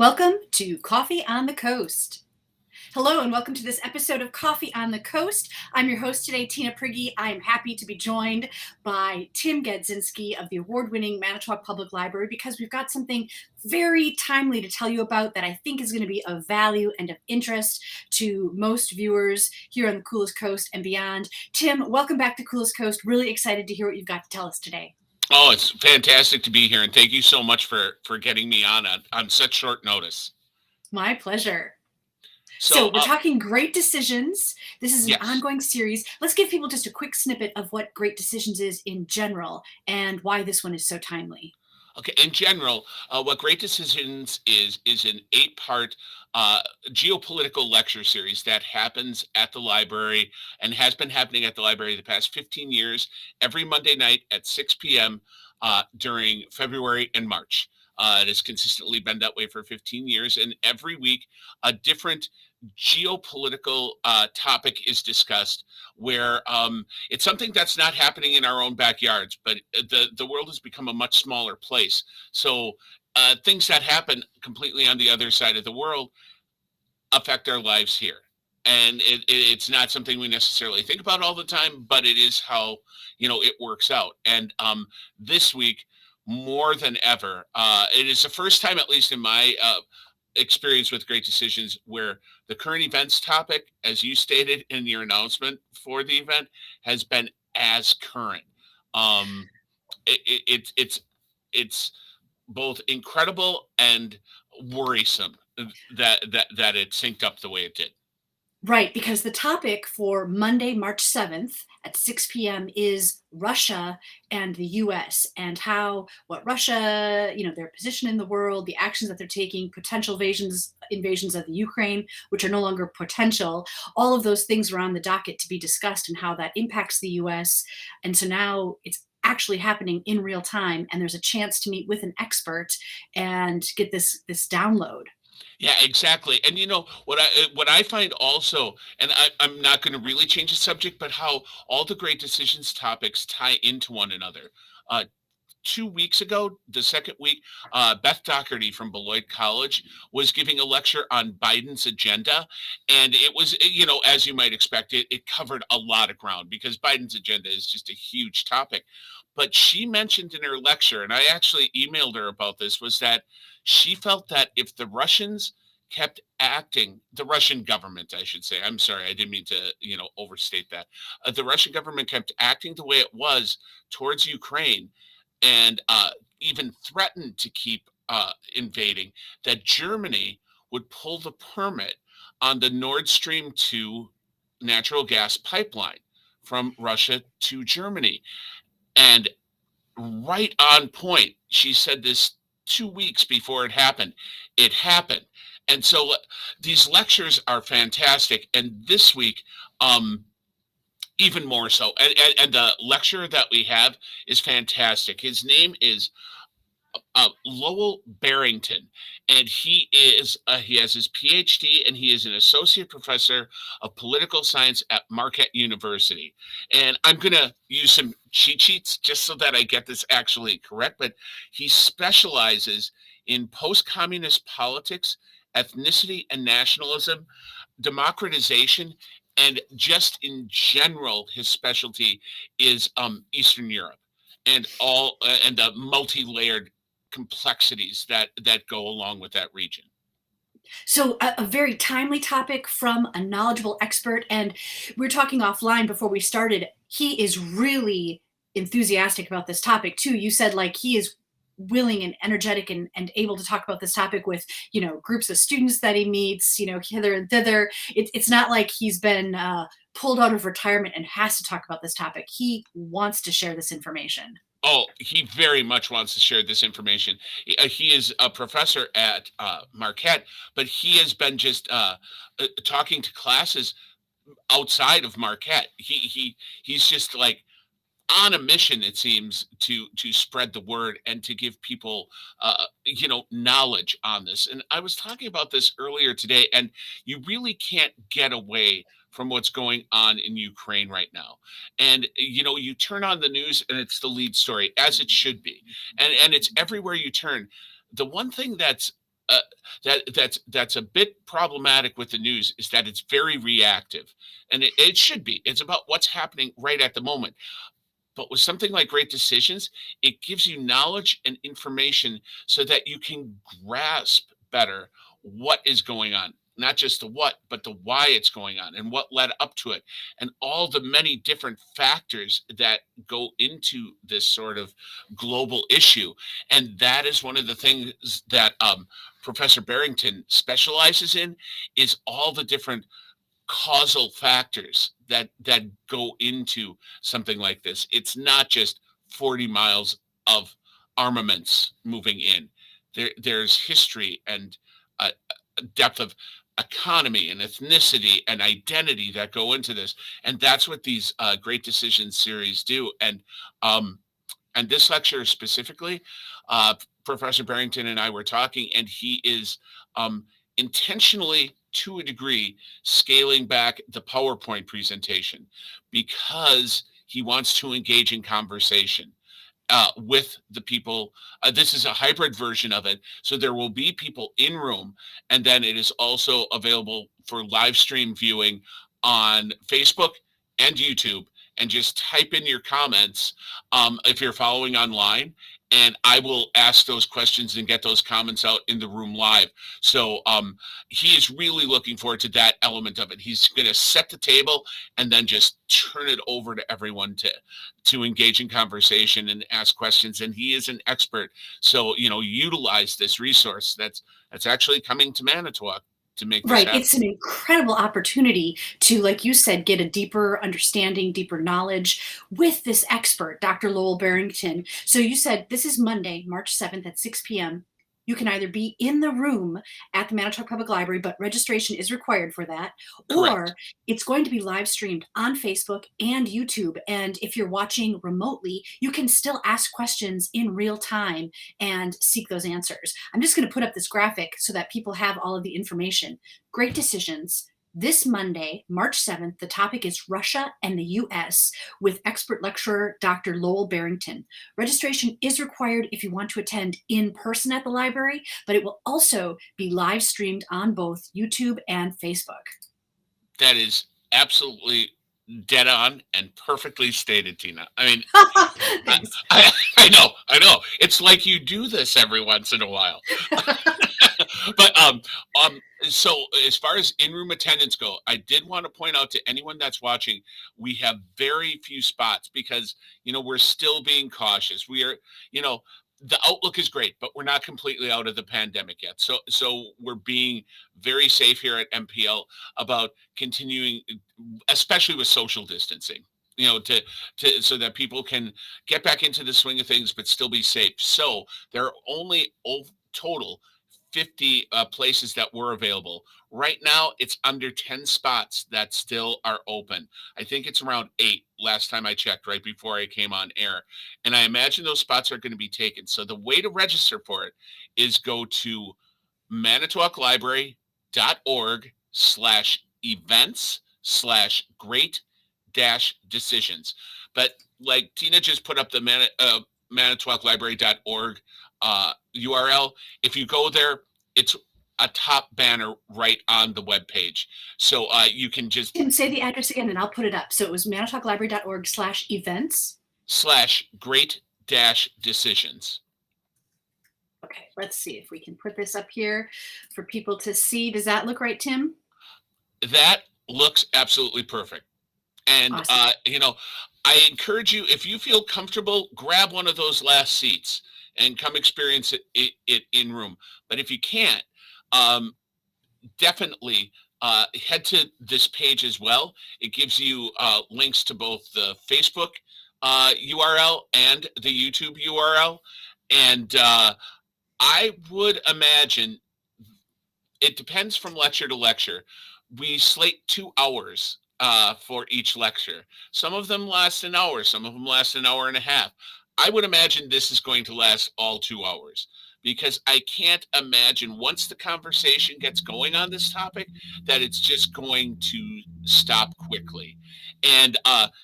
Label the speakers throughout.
Speaker 1: Welcome to Coffee on the Coast. Hello, and welcome to this episode of Coffee on the Coast. I'm your host today, Tina Prigge. I am happy to be joined by Tim Gadzinski of the award-winning Manitowoc Public Library because we've got something very timely to tell you about that I think is going to be of value and of interest to most viewers here on the Coolest Coast and beyond. Tim, welcome back to Coolest Coast. Really excited to hear what you've got to tell us today.
Speaker 2: Oh, it's fantastic to be here, and thank you so much for getting me on such short notice.
Speaker 1: My pleasure.
Speaker 2: So,
Speaker 1: So we're talking Great Decisions. This is an
Speaker 2: yes,
Speaker 1: ongoing series. Let's give people just a quick snippet of what Great Decisions is in general and why this one is so timely.
Speaker 2: okay. In general, what Great Decisions is an eight-part uh, geopolitical lecture series that happens at the library and has been happening at the library the past 15 years, every Monday night at 6 p.m. During February and March. It has consistently been that way for 15 years, and every week a different geopolitical topic is discussed where it's something that's not happening in our own backyards, but the world has become a much smaller place. So things that happen completely on the other side of the world affect our lives here. And it's not something we necessarily think about all the time, but it is how it works out. And this week, more than ever, it is the first time, at least in my experience with Great Decisions, where the current events topic, as you stated in your announcement for the event, has been as current. Um, it's both incredible and worrisome that it synced up the way it did.
Speaker 1: Right, because the topic for Monday, March 7th at 6 p.m. is Russia and the US and how what Russia, their position in the world, the actions that they're taking, potential invasions of the Ukraine, which are no longer potential, all of those things are on the docket to be discussed and how that impacts the US. And so now it's actually happening in real time and there's a chance to meet with an expert and get this download.
Speaker 2: Yeah, exactly. And what I find also, and I'm not going to really change the subject, but how all the great decisions topics tie into one another. Uh, 2 weeks ago, the second week, Beth Doherty from Beloit College was giving a lecture on Biden's agenda. And it was, as you might expect, it covered a lot of ground because Biden's agenda is just a huge topic. But she mentioned in her lecture, and I actually emailed her about this, was that she felt that if the Russians kept acting, the Russian government, I should say, I'm sorry, I didn't mean to, overstate that. The Russian government kept acting the way it was towards Ukraine and even threatened to keep invading, that Germany would pull the permit on the Nord Stream 2 natural gas pipeline from Russia to Germany. And right on point, she said this 2 weeks before it happened. It happened. And so these lectures are fantastic. And this week, even more so. And the lecturer that we have is fantastic. His name is Lowell Barrington, and he has his PhD, and he is an associate professor of political science at Marquette University. And I'm going to use some cheat sheets just so that I get this actually correct. But he specializes in post-communist politics, ethnicity and nationalism, democratization, and just in general, his specialty is Eastern Europe and all and the multi-layered complexities that go along with that region.
Speaker 1: So, a very timely topic from a knowledgeable expert. And we were talking offline before we started. He is really enthusiastic about this topic, too. You said, like, he is willing and energetic and able to talk about this topic with, groups of students that he meets, hither and thither. It's not like he's been pulled out of retirement and has to talk about this topic. He wants to share this information.
Speaker 2: Oh, he very much wants to share this information. He is a professor at Marquette, but he has been just talking to classes outside of Marquette. He's just like on a mission, it seems, to spread the word and to give people knowledge on this. And I was talking about this earlier today, and you really can't get away from what's going on in Ukraine right now. And you turn on the news and it's the lead story, as it should be. And it's everywhere you turn. The one thing that's that's a bit problematic with the news is that it's very reactive, and it should be. It's about what's happening right at the moment. But with something like Great Decisions, it gives you knowledge and information so that you can grasp better what is going on. Not just the what, but the why it's going on and what led up to it, and all the many different factors that go into this sort of global issue. And that is one of the things that Professor Barrington specializes in, is all the different causal factors that go into something like this. It's not just 40 miles of armaments moving in. There's history and a depth of economy and ethnicity and identity that go into this, and that's what these Great Decisions series do. And this lecture specifically, uh, Professor Barrington and I were talking, and he is intentionally, to a degree, scaling back the PowerPoint presentation because he wants to engage in conversation with the people. This is a hybrid version of it. So there will be people in room, and then it is also available for live stream viewing on Facebook and YouTube. And just type in your comments if you're following online, and I will ask those questions and get those comments out in the room live. So he is really looking forward to that element of it. He's going to set the table and then just turn it over to everyone to engage in conversation and ask questions. And he is an expert. So, utilize this resource that's actually coming to Manitowoc to make this
Speaker 1: Right.
Speaker 2: happen.
Speaker 1: It's an incredible opportunity to, like you said, get a deeper understanding, deeper knowledge with this expert, Dr. Lowell Barrington. So you said this is Monday, March 7th at 6 p.m. You can either be in the room at the Manitowoc Public Library, but registration is required for that,
Speaker 2: Correct.
Speaker 1: or it's going to be live streamed on Facebook and YouTube. And if you're watching remotely, you can still ask questions in real time and seek those answers. I'm just going to put up this graphic so that people have all of the information. Great Decisions. This Monday, March 7th, the topic is Russia and the US with expert lecturer Dr. Lowell Barrington. Registration is required if you want to attend in person at the library, but it will also be live streamed on both YouTube and Facebook.
Speaker 2: That is absolutely dead on and perfectly stated, Tina. I mean,
Speaker 1: Thanks.
Speaker 2: I know. It's like you do this every once in a while. But so as far as in-room attendance go, I did want to point out to anyone that's watching, we have very few spots because we're still being cautious. We are, the outlook is great, but we're not completely out of the pandemic yet. So we're being very safe here at MPL about continuing, especially with social distancing. To so that people can get back into the swing of things, but still be safe. So there are only total 50 places that were available. Right now, it's under 10 spots that still are open. I think it's around 8 last time I checked, right before I came on air. And I imagine those spots are going to be taken. So the way to register for it is go to manitowoclibrary.org/events/great-decisions. But like Tina just put up the manitowoclibrary.org URL. If you go there, it's a top banner right on the web page. So you can just
Speaker 1: Say the address again and I'll put it up. So it was manitowoclibrary.org/events.
Speaker 2: /great-decisions.
Speaker 1: Okay, let's see if we can put this up here for people to see. Does that look right, Tim?
Speaker 2: That looks absolutely perfect. And,
Speaker 1: Awesome.
Speaker 2: I encourage you, if you feel comfortable, grab one of those last seats and come experience it in room. But if you can't, definitely head to this page as well. It gives you links to both the Facebook URL and the YouTube URL. And I would imagine it depends from lecture to lecture. We slate 2 hours for each lecture. Some of them last an hour, some of them last an hour and a half. I would imagine this is going to last all 2 hours because I can't imagine once the conversation gets going on this topic that it's just going to stop quickly. And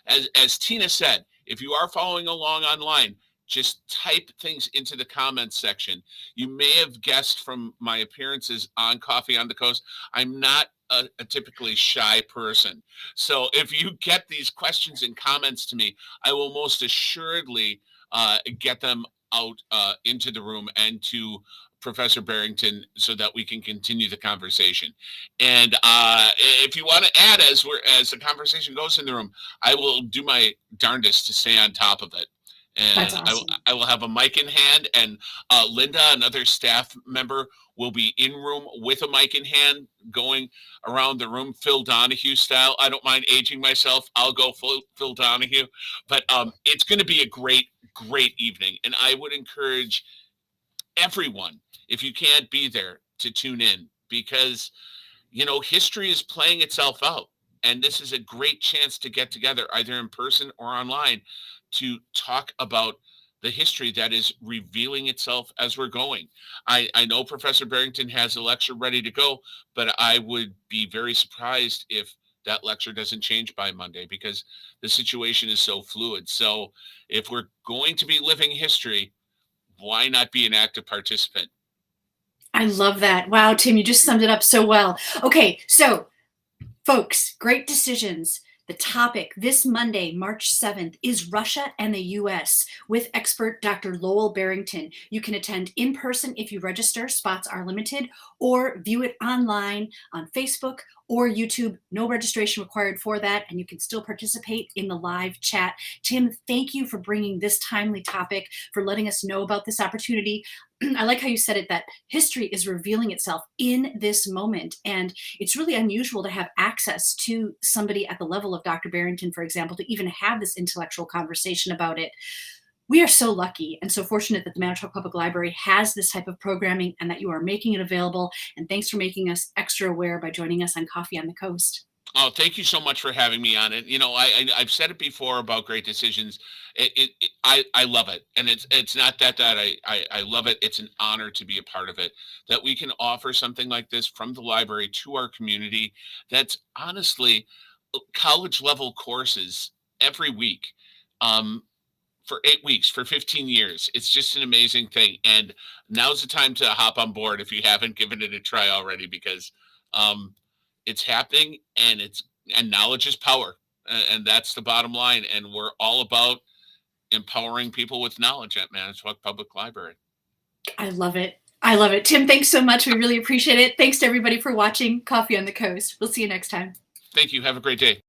Speaker 2: as Tina said, if you are following along online, just type things into the comments section. You may have guessed from my appearances on Coffee on the Coast, I'm not a typically shy person. So if you get these questions and comments to me, I will most assuredly get them out into the room and to Professor Barrington so that we can continue the conversation. And if you want to add as the conversation goes in the room, I will do my darndest to stay on top of it.
Speaker 1: That's
Speaker 2: And
Speaker 1: awesome.
Speaker 2: I will have a mic in hand, and Linda, another staff member, will be in room with a mic in hand, going around the room, Phil Donahue style. I don't mind aging myself. I'll go full Phil Donahue, but it's going to be a great evening, and I would encourage everyone, if you can't be there, to tune in, because history is playing itself out, and this is a great chance to get together either in person or online to talk about the history that is revealing itself as we're going. I know Professor Barrington has a lecture ready to go, but I would be very surprised if that lecture doesn't change by Monday, because the situation is so fluid. So if we're going to be living history, why not be an active participant?
Speaker 1: I love that. Wow, Tim, you just summed it up so well. Okay, so folks, great decisions. The topic this Monday, March 7th, is Russia and the US with expert Dr. Lowell Barrington. You can attend in person if you register, spots are limited, or view it online on Facebook or YouTube. No registration required for that, and you can still participate in the live chat. Tim, thank you for bringing this timely topic, for letting us know about this opportunity. I like how you said it, that history is revealing itself in this moment. And it's really unusual to have access to somebody at the level of Dr. Barrington, for example, to even have this intellectual conversation about it. We are so lucky and so fortunate that the Manitowoc Public Library has this type of programming and that you are making it available. And thanks for making us extra aware by joining us on Coffee on the Coast.
Speaker 2: Oh, thank you so much for having me on it. I've said it before about great decisions. I love it, and it's not that I love it. It's an honor to be a part of it. That we can offer something like this from the library to our community. That's honestly college level courses every week, for 8 weeks, for 15 years. It's just an amazing thing, and now's the time to hop on board if you haven't given it a try already, because um, it's happening, and knowledge is power, and that's the bottom line, and we're all about empowering people with knowledge at Manitowoc Public Library.
Speaker 1: I love it. I love it. Tim, thanks so much. We really appreciate it. Thanks to everybody for watching Coffee on the Coast. We'll see you next time.
Speaker 2: Thank you. Have a great day.